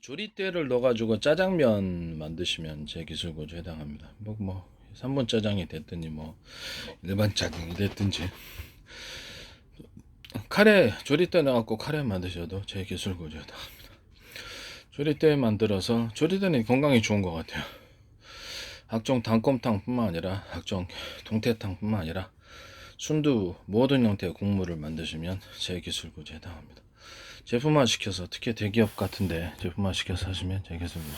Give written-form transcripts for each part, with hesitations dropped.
조리대를 넣어가지고 짜장면 만드시면 제 기술고에 해당합니다. 3분 짜장이 됐든지 일반 짜장이 됐든지 카레 조리대 넣어갖고 카레 만드셔도 제 기술고에 해당합니다. 조리대 만들어서 조리대는 건강에 좋은 것 같아요. 각종 단곰탕뿐만 아니라 각종 동태탕뿐만 아니라 순두 모든 형태의 국물을 만드시면 제 기술고에 해당합니다. 제품화 시켜서 특히 대기업 같은데 제품화 시켜서 하시면 제 기술고에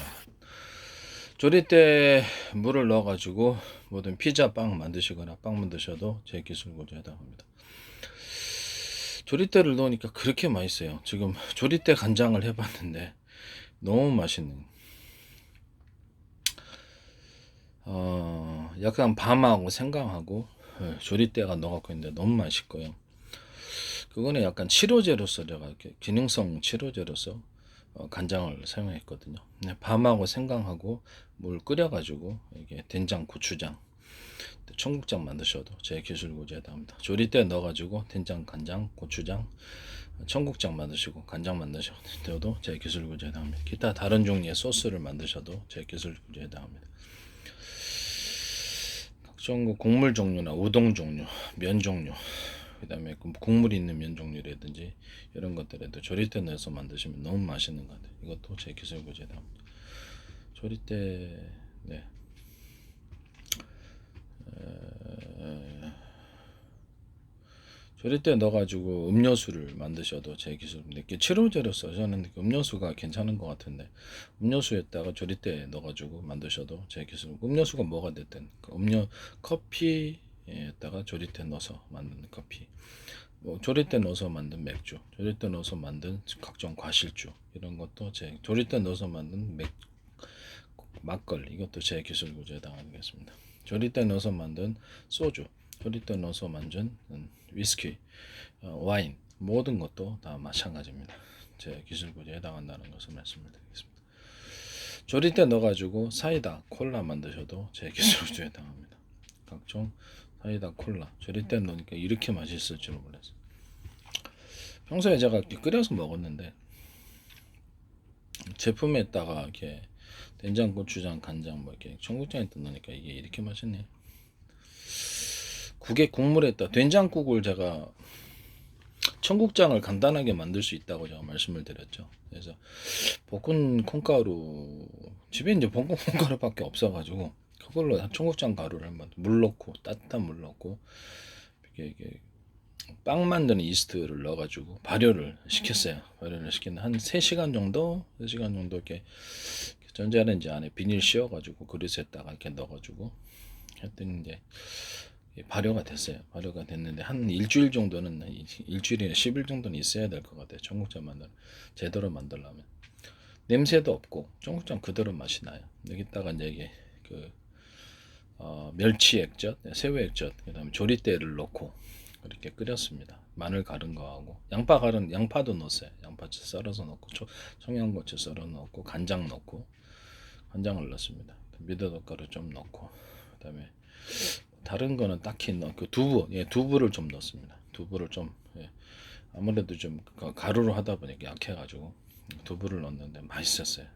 조리대 물을 넣어가지고 모든 피자, 빵 만드시거나 빵 만드셔도 제 기술고에 해당합니다. 조리대를 넣으니까 그렇게 맛있어요. 지금 조리대 간장을 해봤는데 너무 맛있는. 약간 밤하고 생강하고 조리대가 넣어갖고 있는데 너무 맛있고요. 그거는 약간 치료제로서 제가 이렇게 기능성 치료제로서 간장을 사용했거든요. 밤하고 생강하고 물 끓여가지고 이게 된장, 고추장, 청국장 만드셔도 제 기술고지에 해당합니다. 조리대 넣어가지고 된장, 간장, 고추장, 청국장 만드시고 간장 만드셔도 제 기술고지에 해당합니다. 기타 다른 종류의 소스를 만드셔도 제 기술고지에 해당합니다. 각종 곡물 종류나 우동 종류, 면 종류, 그 다음에 국물이 있는 면 종류라든지 이런 것들에도 조리대 넣어서 만드시면 너무 맛있는 것 같아요. 이것도 제 기술고지에 해당합니다. 조리대, 네. 조리대 넣어가지고 음료수를 만드셔도 제 기술인데 이게 치료제로서 저는 음료수가 괜찮은 것 같은데 음료수에다가 조리대 넣어가지고 만드셔도 제 기술. 음료수가 뭐가 됐든 커피에다가 조리대 넣어서 만든 커피, 조리대 넣어서 만든 맥주, 조리대 넣어서 만든 각종 과실주 이런 것도 제 조리대 넣어서 만든 막걸리 이것도 제 기술 구조에 해당하겠습니다. 조리대 넣어서 만든 소주, 조리대 넣어서 만든 위스키, 와인 모든 것도 다 마찬가지입니다. 제 기술 구조에 해당한다는 것을 말씀을 드리겠습니다. 조리대 넣어가지고 사이다, 콜라 만드셔도 제 기술 구조에 해당합니다. 각종 사이다, 콜라 조리대 넣으니까 이렇게 맛있을 줄 몰랐어요. 평소에 제가 이렇게 끓여서 먹었는데 제품에다가 이렇게 된장, 고추장, 간장 이렇게 청국장에 넣으니까 이게 이렇게 맛있네. 국에 국물에다 된장국을 제가 청국장을 간단하게 만들 수 있다고 제가 말씀을 드렸죠. 그래서 볶은 콩가루 집에 이제 볶은 콩가루밖에 없어가지고 그걸로 청국장 가루를 물 넣고 따뜻한 물 넣고 이게 빵 만드는 이스트를 넣어가지고 발효를 시켰어요. 발효를 시킨 한 3시간 정도, 3시간 정도 이렇게 전자레인지 안에 비닐 씌워가지고 그릇에다가 이렇게 넣어가지고 했더니 이제 발효가 됐어요. 발효가 됐는데 한 일주일 정도는 일주일이나 10일 정도는 있어야 될 것 같아요. 청국장 제대로 만들려면 냄새도 없고 청국장 그대로 맛이 나요. 여기다가 이제 이게 멸치 액젓, 새우 액젓, 그다음에 조리대를 넣고 이렇게 끓였습니다. 마늘 갈은 거하고 양파도 넣었어요. 양파 썰어서 넣고 청양고추 썰어 넣고 간장 넣고 간장을 넣습니다. 미더덕가루 좀 넣고 그다음에 다른 거는 딱히 그 두부를 좀 넣습니다. 두부를 좀 아무래도 좀 가루로 하다 보니까 약해가지고 두부를 넣었는데 맛있었어요.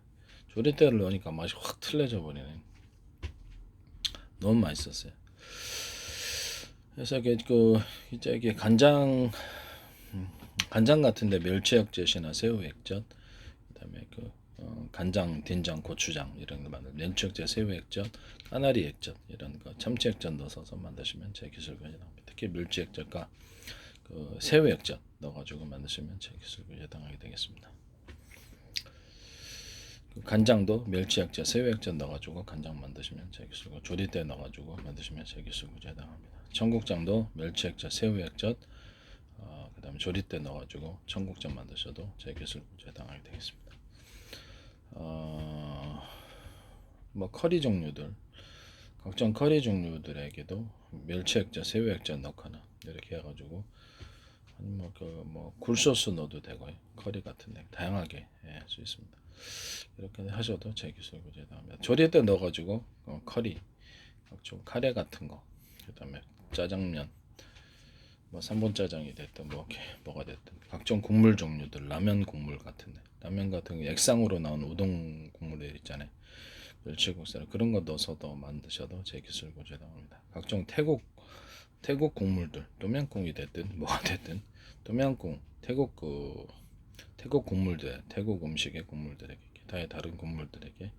조리대를 넣으니까 맛이 확 틀려져 버리네. 너무 맛있었어요. 그래서 이게 간장 같은데 멸치 액젓이나 새우 액젓, 그다음에 간장, 된장, 고추장 이런 거 만들 멸치 액젓, 새우 액젓, 까나리 액젓 이런 거 참치 액젓 넣어서 만드시면 제 기술까지 나옵니다. 특히 멸치 액젓과 새우 액젓 넣어가지고 만드시면 제 기술까지 해당하게 되겠습니다. 간장도 멸치 액젓, 새우 액젓 넣어가지고 간장 만드시면 제 기술고 조리대 넣어가지고 만드시면 제 기술까지 해당합니다. 청국장도 멸치 액젓, 새우 액젓, 그다음에 조리대 넣어가지고 청국장 만드셔도 제 기술까지 해당하게 되겠습니다. 커리 종류들, 각종 커리 종류들에게도 멸치 액젓, 새우 액젓 넣거나 이렇게 해가지고 굴소스 넣어도 되고요. 커리 같은데 다양하게 할 수 있습니다. 이렇게 하셔도 제 기술고 제답니다. 조리대 넣어가지고 커리, 각종 카레 같은 거, 그다음에 짜장면, 뭐 3분 짜장이 됐든 뭐가 됐든 각종 국물 종류들 라면 국물 같은데 라면 같은 거 액상으로 나온 우동 국물들 있잖아요. 멸치국수 그런 거 넣어서도 만드셔도 제 기술 고지다입니다. 각종 태국 국물들 똠양꿍이 됐든 뭐가 됐든 똠양꿍 태국 국물들 태국 음식의 국물들에게 기타의 다른 국물들에게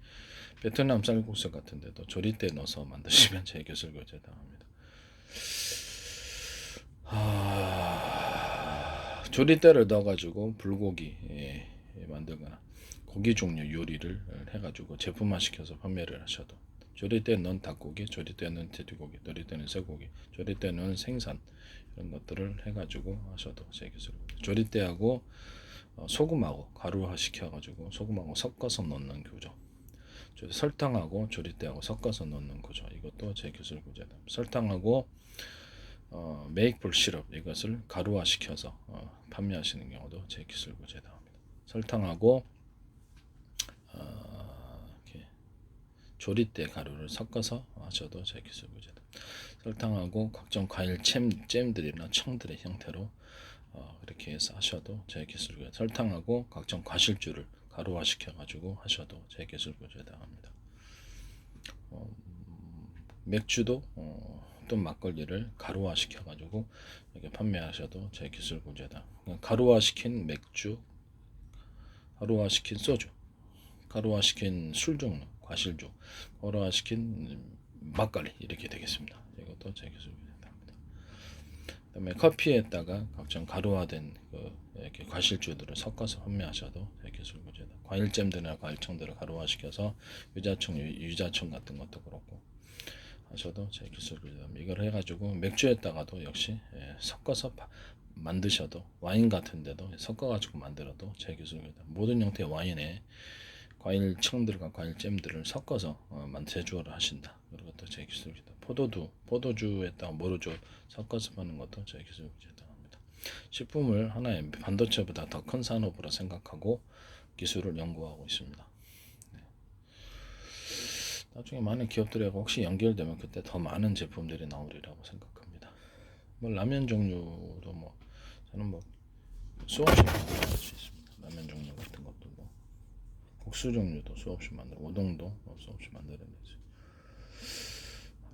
베트남 쌀국수 같은데도 조리대 넣어서 만드시면 제 기술 고지다입니다. 조리대를 넣어가지고 불고기 만들거나 고기 종류 요리를 해가지고 제품화 시켜서 판매를 하셔도 조리대 넣은 닭고기, 조리대 넣은 돼지고기, 조리대 넣은 쇠고기, 조리대 넣은 생선 이런 것들을 해가지고 하셔도 제 기술. 조리대하고 소금하고 가루화 시켜가지고 소금하고 섞어서 넣는 구조. 설탕하고 조리대하고 섞어서 넣는 구조. 이것도 제 기술 구조다. 설탕하고 메이플 시럽 이것을 가루화 시켜서 판매하시는 경우도 제 기술 구제다 합니다. 설탕하고 조리대 가루를 섞어서 하셔도 제 기술 구제다. 설탕하고 각종 과일 잼들이나 청들의 형태로 그렇게 해서 하셔도 제 기술 구제. 설탕하고 각종 과실주를 가루화 시켜가지고 하셔도 제 기술 구제다 합니다. 맥주도 또 막걸리를 가루화 시켜가지고 이렇게 판매하셔도 제 기술 구제다. 가루화 시킨 맥주, 가루화 시킨 소주, 가루화 시킨 술 종류, 과실주, 가루화 시킨 막걸리 이렇게 되겠습니다. 이것도 제 기술 구제다입니다. 그다음에 커피에다가 각종 가루화된 이렇게 과실주들을 섞어서 판매하셔도 제 기술 구제다. 과일잼들이나 과일청들을 가루화 시켜서 유자청 같은 것도 그렇고. 하셔도 제 기술입니다. 이걸 해가지고 맥주에다가도 역시 섞어서 만드셔도 와인 같은데도 섞어가지고 만들어도 제 기술입니다. 모든 형태의 와인에 과일청들과 과일잼들을 섞어서 제조를 하신다. 그것도 제 기술입니다. 포도주에다가 모루주 섞어서 파는 것도 제 기술입니다. 식품을 하나의 반도체보다 더 큰 산업으로 생각하고 기술을 연구하고 있습니다. 나중에 많은 기업들하고 혹시 연결되면 그때 더 많은 제품들이 나오리라고 생각합니다. 뭐 라면 종류도 뭐 저는 뭐 수없이 만들어 수 있습니다. 라면 종류 같은 것도 뭐 국수 종류도 수없이 만들어, 우동도 수없이 만들어내죠.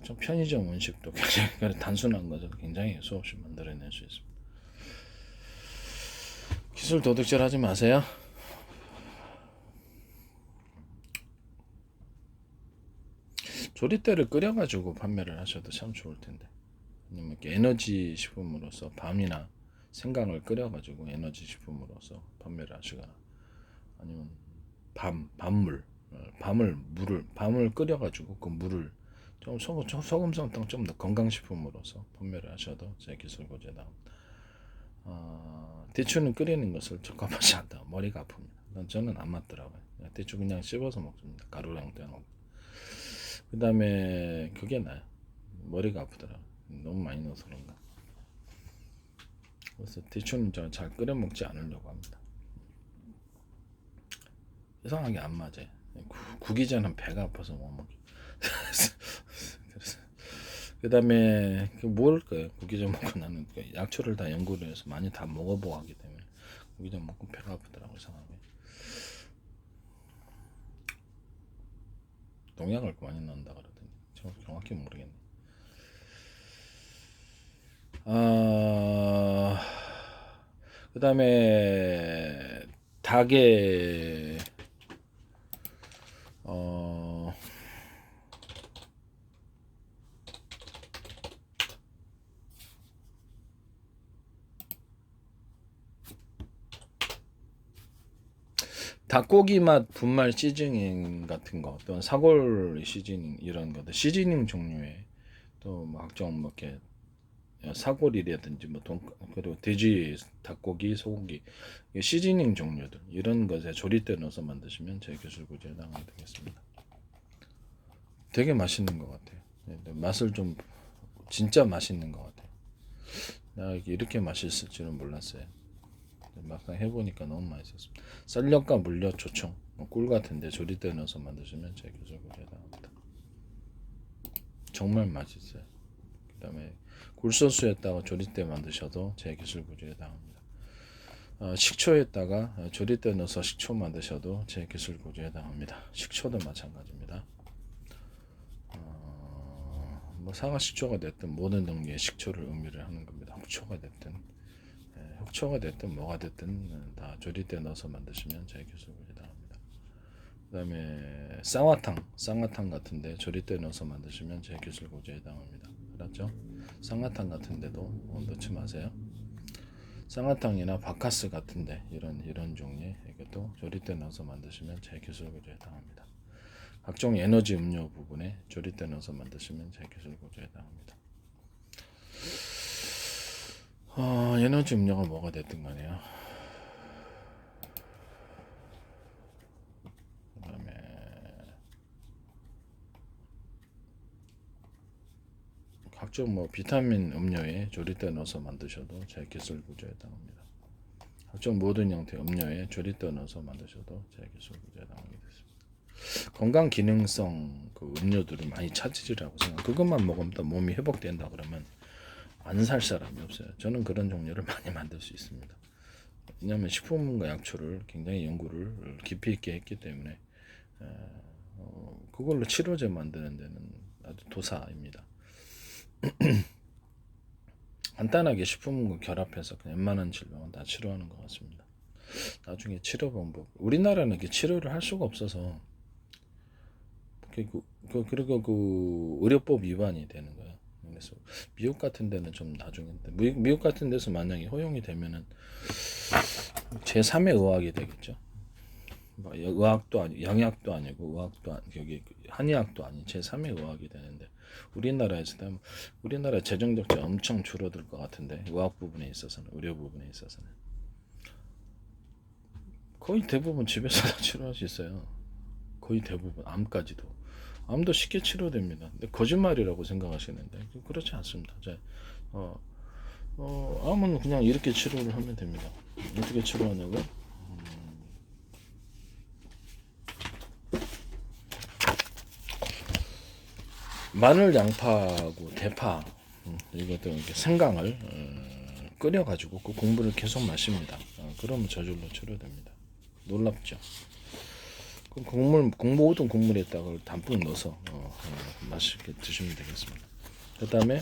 좀 편의점 음식도 굉장히 단순한 거죠. 굉장히 수없이 만들어낼 수 있습니다. 기술 도둑질 하지 마세요. 조리대를 끓여가지고 판매를 하셔도 참 좋을 텐데. 아니면 이렇게 에너지 식품으로서 밤이나 생강을 끓여가지고 에너지 식품으로서 판매를 하시거나 아니면 밤을 끓여가지고 그 물을 좀 소금성탕 좀 더 건강식품으로서 판매를 하셔도 제 기술 고제다. 대추는 끓이는 것을 적합하지 않다. 머리가 아픕니다. 저는 안 맞더라고요. 대추 그냥 씹어서 먹습니다. 가루랑 떼놓고. 그 다음에 그게 나요. 머리가 아프더라고요. 너무 많이 넣어서 그런가. 그래서 대추는 잘 끓여 먹지 않으려고 합니다. 이상하게 안 맞아요. 구기 전은 배가 아파서 못 먹어요. 그 다음에 모를 거예요. 구기 전 먹고 나는 약초를 다 연구를 해서 많이 다 먹어보고 하기 때문에 구기 전 먹고 배가 아프더라고요. 이상하게. 농약을 많이 넣는다 그러더니 정확히 모르겠네. 그 다음에 닭의 닭고기 맛 분말 시즈닝 같은 거, 또는 사골 시즈닝 이런 것들 시즈닝 종류의 또뭐 각종 뭐 이렇게 사골이라든지 뭐 그리고 돼지, 닭고기, 소고기 시즈닝 종류들 이런 것에 조리대 넣어서 만드시면 제 기술 구제에 나가게 되겠습니다. 되게 맛있는 것 같아요. 맛을 좀 진짜 맛있는 것 같아요. 나 이렇게 맛있을 줄은 몰랐어요. 막상 해보니까 너무 맛있었습니다. 쌀엿과 물엿, 조청, 꿀 같은데 조리대 넣어서 만드시면 제 기술 구제에 나갑니다. 정말 맛있어요. 그 다음에 굴소스에다가 조리대 만드셔도 제 기술 구조에 해당합니다. 식초에다가 조리대 넣어서 식초 만드셔도 제 기술 구조에 해당합니다. 식초도 마찬가지입니다. 뭐 사과식초가 됐든 모든 종류의 식초를 의미를 하는 겁니다. 흑초가 됐든 흑초가 됐든 뭐가 됐든 다 조리대 넣어서 만드시면 제 기술 구조에 해당합니다. 그 다음에 쌍화탕 같은데 조리대 넣어서 만드시면 제 기술 구조에 해당합니다. 알았죠? 쌍화탕 같은데도 넣지 마세요. 쌍화탕이나 바카스 같은데 이런 종류의 이것도 조리대 넣어서 만드시면 제 기술 구조에 해당합니다. 각종 에너지 음료 부분에 조리대 넣어서 만드시면 제 기술 구조에 해당합니다. 에너지 음료가 뭐가 됐든 간에요. 그 다음에 각종 뭐 비타민 음료에 조리대 넣어서 만드셔도 제 기술 구조에 해당합니다. 각종 모든 형태의 음료에 조리대 넣어서 만드셔도 제 기술 구조에 해당하게 됐습니다. 건강 기능성 그 음료들을 많이 찾으시라고 생각. 그것만 먹으면 또 몸이 회복된다 그러면 안 살 사람이 없어요. 저는 그런 종류를 많이 만들 수 있습니다. 왜냐하면 식품과 약초를 굉장히 연구를 깊이 있게 했기 때문에 그걸로 치료제 만드는 데는 아주 도사입니다. 간단하게 식품과 결합해서 그냥 웬만한 질병은 다 치료하는 것 같습니다. 나중에 치료 방법, 우리나라는 이렇게 치료를 할 수가 없어서 그리고 그 의료법 위반이 되는 거예요. 그래서 미국 같은 데는 좀 나중인데 미국 같은 데서 만약에 허용이 되면은 제3의 의학이 되겠죠. 뭐 의학도 아니, 영약도 아니고 의학도 아니, 여기 한의학도 아닌 제3의 의학이 되는데 우리나라에서 우리나라 재정적자 엄청 줄어들 것 같은데 의학 부분에 있어서는 의료 부분에 있어서는 거의 대부분 집에서 다 치료할 수 있어요. 거의 대부분 암도 쉽게 치료됩니다. 근데 거짓말이라고 생각하시는데 그렇지 않습니다. 암은 그냥 이렇게 치료를 하면 됩니다. 어떻게 치료하냐고? 마늘, 양파하고 대파 이것도 이렇게 생강을 끓여가지고 그 국물을 계속 마십니다. 그러면 저절로 치료됩니다. 놀랍죠? 모든 국물에다가 담뿍 넣어서 맛있게 드시면 되겠습니다. 그 다음에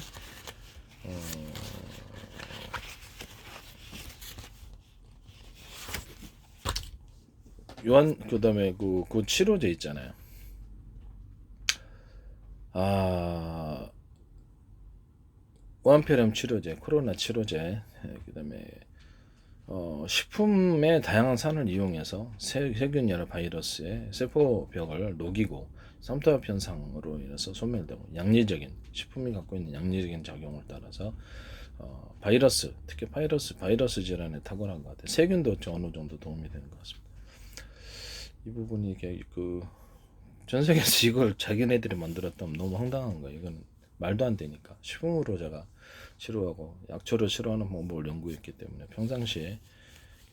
그 다음에 그 치료제 있잖아요. 원폐렴 치료제, 코로나 치료제, 그 다음에 식품의 다양한 산을 이용해서 세균 여러 바이러스의 세포벽을 녹이고 삼투압 현상으로 인해서 소멸되고 식품이 갖고 있는 양리적인 작용을 따라서 바이러스, 특히 바이러스 질환에 탁월한 것 같아요. 세균도 어느 정도 도움이 되는 것 같습니다. 이 부분이 이게 전 세계에서 이걸 자기네들이 만들었다면 너무 황당한 거예요. 이건 말도 안 되니까. 식품으로 제가 치료하고 약초를 치료하는 방법을 연구했기 때문에 평상시에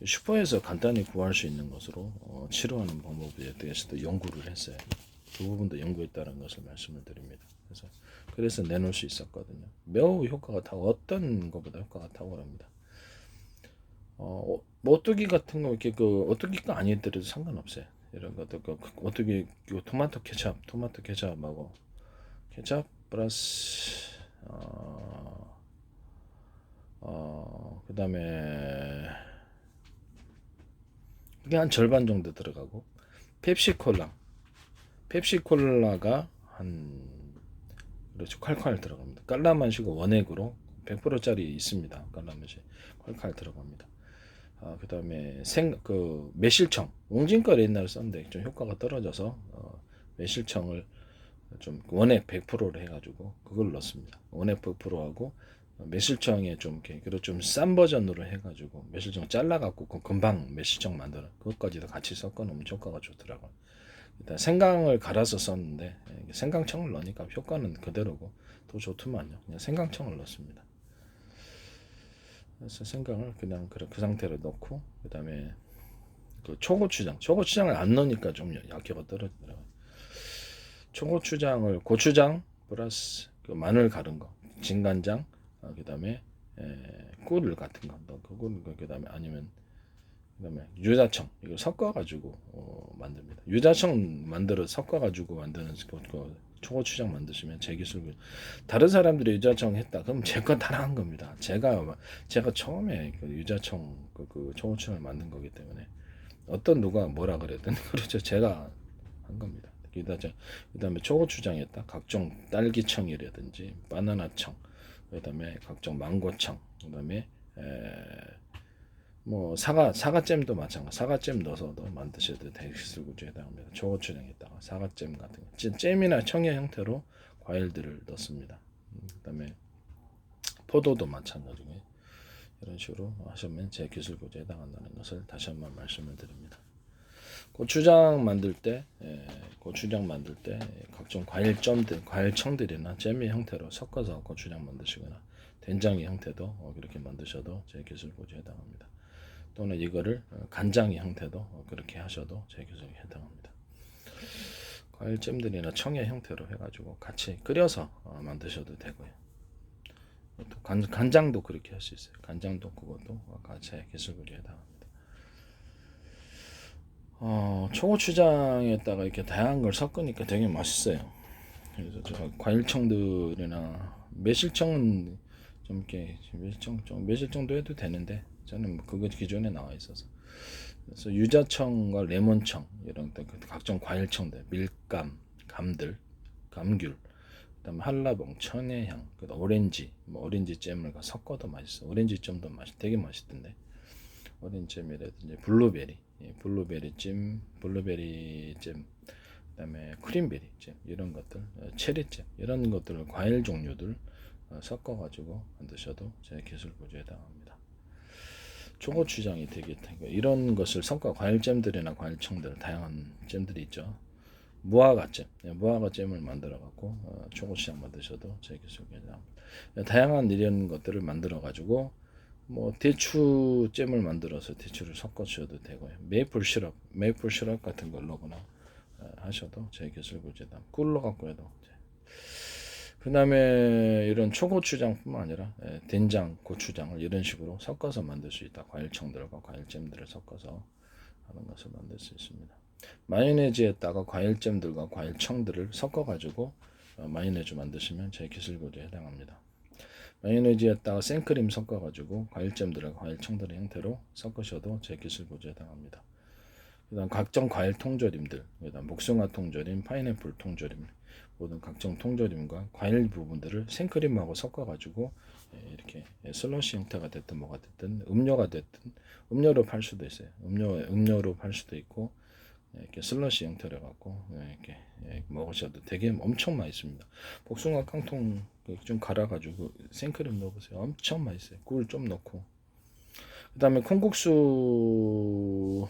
슈퍼에서 간단히 구할 수 있는 것으로 치료하는 방법에 대해서도 연구를 했어요. 그 부분도 연구했다는 것을 말씀을 드립니다. 그래서 내놓을 수 있었거든요. 매우 효과가 어떤 것보다 효과가 탁월합니다. 오뚜기 같은 거 이렇게 오뚜기가 아니더라도 상관없어요. 이런 것도 오뚜기 토마토 케첩하고 케첩 플러스 그 다음에 그게 한 절반 정도 들어가고 펩시콜라가 한 그렇죠 콸콸 들어갑니다. 깔라만시고 원액으로 100%짜리 있습니다. 깔라만시 콸콸 들어갑니다. 그 다음에 매실청 옹진가를 옛날에 썼는데 좀 효과가 떨어져서 매실청을 좀 원액 100%로 해가지고 그걸 넣습니다. 원액 100%하고 매실청에 좀 싼 버전으로 해가지고 매실청 잘라갖고 금방 매실청 만들어 그것까지도 같이 섞어 놓으면 효과가 좋더라고요. 일단 생강을 갈아서 썼는데 생강청을 넣으니까 효과는 그대로고 더 좋더만요. 그냥 생강청을 넣습니다. 그래서 생강을 그냥 그 상태로 넣고 그 다음에 초고추장을 안 넣으니까 좀 약효가 떨어지더라고요. 고추장 플러스 마늘 갈은 거, 진간장, 그다음에 꿀 같은 거, 그다음에 아니면 그다음에 유자청 이걸 섞어가지고 만듭니다. 유자청 만들어 섞어가지고 만드는 초고추장 만드시면 제 기술. 다른 사람들이 유자청 했다 그럼 제 거 따라한 겁니다. 제가 처음에 그 유자청 그 초고추장을 만든 거기 때문에 어떤 누가 뭐라 그랬든 그렇죠. 제가 한 겁니다. 그다음에 초고추장에다 각종 딸기청이라든지 바나나청, 그다음에 각종 망고청, 그다음에 뭐 사과잼도 마찬가지. 사과잼 넣어서도 만드셔도 대기술구조에 해당합니다. 초고추장에다가 사과잼 같은 거, 잼이나 청의 형태로 과일들을 넣습니다. 그다음에 포도도 마찬가지고 이런 식으로 하시면 제 기술구조에 해당한다는 것을 다시 한번 말씀을 드립니다. 고추장 만들 때 각종 과일청들이나 잼의 형태로 섞어서 고추장 만드시거나 된장의 형태도 그렇게 만드셔도 제 기술구조에 해당합니다. 또는 이거를 간장의 형태도 그렇게 하셔도 제 기술에 해당합니다. 과일잼들이나 청의 형태로 해가지고 같이 끓여서 만드셔도 되고요. 또 간장도 그렇게 할 수 있어요. 간장도 그것도 같이 기술구조에 해당합니다. 초고추장에다가 이렇게 다양한 걸 섞으니까 되게 맛있어요. 그래서 제가 과일청들이나 매실청은 좀 이렇게 매실 정도 해도 되는데 저는 그거 기존에 나와 있어서. 그래서 유자청과 레몬청 이런 각종 과일청들, 밀감, 감귤, 그다음에 한라봉, 천혜향, 그다음 오렌지, 오렌지 잼을 섞어도 맛있어. 오렌지 잼도 되게 맛있던데. 오렌지 잼이라든지 블루베리 잼, 그다음에 크림베리 잼 이런 것들, 체리잼 이런 것들을 과일 종류들 섞어가지고 만드셔도 제 기술구조에 해당합니다. 초고추장이 되게 이런 것을 섞어 과일잼들이나 과일청들 다양한 잼들이 있죠. 무화과잼을 만들어 갖고 초고추장 만드셔도 제 기술구조에 해당합니다. 다양한 이런 것들을 만들어 가지고 뭐 대추잼을 만들어서 대추를 섞어 주셔도 되고요. 메이플 시럽 같은 걸로거나 하셔도 제 기술구조에 꿀로 갖고 해도. 그다음에 이런 초고추장뿐만 아니라 된장, 고추장을 이런 식으로 섞어서 만들 수 있다. 과일청들과 과일잼들을 섞어서 하는 것을 만들 수 있습니다. 마요네즈에다가 과일잼들과 과일청들을 섞어가지고 마요네즈 만드시면 제 기술구조에 해당합니다. 마요네즈에다가 생크림 섞어가지고 과일잼들과 과일청들의 형태로 섞으셔도 제 기술구조에 해당합니다. 그다음 각종 과일 통조림들, 그다음 복숭아 통조림, 파인애플 통조림, 모든 각종 통조림과 과일 부분들을 생크림하고 섞어가지고 이렇게 슬러시 형태가 됐든 뭐가 됐든 음료가 됐든 음료로 팔 수도 있어요. 음료로 팔 수도 있고 이렇게 슬러시 형태로 갖고 이렇게 먹으셔도 되게 엄청 맛있습니다. 복숭아 깡통 좀 갈아가지고 생크림 넣어보세요. 엄청 맛있어요. 꿀 좀 넣고. 그다음에 콩국수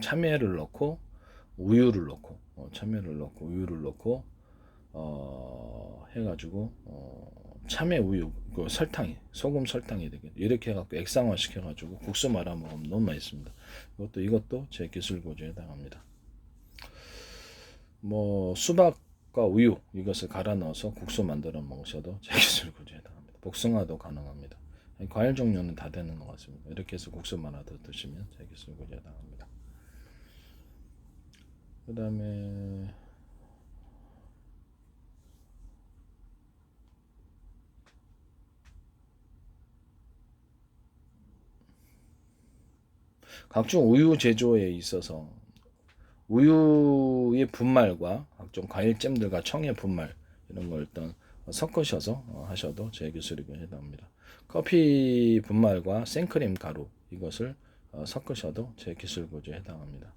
참외를 넣고 우유를 넣고 우유를 넣고 해가지고 참외 우유 그 소금 설탕이 되게 이렇게 해갖고 액상화 시켜가지고 국수 말아 먹으면 너무 맛있습니다. 이것도 제 기술고지에 해당합니다. 뭐 수박과 우유 이것을 갈아 넣어서 국수 만들어 먹으셔도 제 기술고지에 해당합니다. 복숭아도 가능합니다. 과일 종류는 다 되는 것 같습니다. 이렇게 해서 국수 말아 드시면 제 기술고지에 해당합니다. 그 다음에 각종 우유 제조에 있어서 우유의 분말과 각종 과일잼들과 청의 분말 이런 걸 일단 섞으셔서 하셔도 제 기술에 해당합니다. 커피 분말과 생크림 가루 이것을 섞으셔도 제 기술 구조에 해당합니다.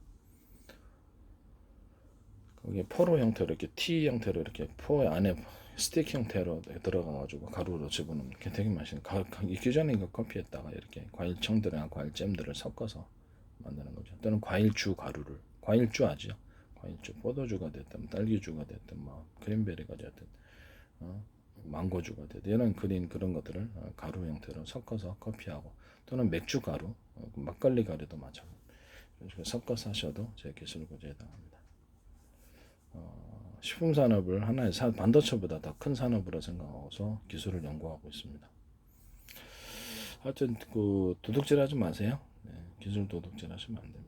거기에 포로 형태로 이렇게 T 형태로 이렇게 포 안에 스틱 형태로 들어가가지고 가루로 집어넣으면 되게 맛있는. 익기 전에 그 커피에다가 이렇게 과일청들이나 과일잼들을 섞어서 만드는 거죠. 또는 과일주 아죠. 과일주, 포도주가 됐든 딸기주가 됐든 뭐 크림베리가 됐든 망고주가 됐든 이런 그런 것들을 가루 형태로 섞어서 커피하고 또는 맥주 가루, 막걸리 가루도 마찬가지. 섞어서 하셔도 제 기술 구조에 해당합니다. 식품 산업을 하나의 반도체보다 더 큰 산업으로 생각하고서 기술을 연구하고 있습니다. 하여튼 그 도둑질하지 마세요. 네, 기술 도둑질하시면 안 됩니다.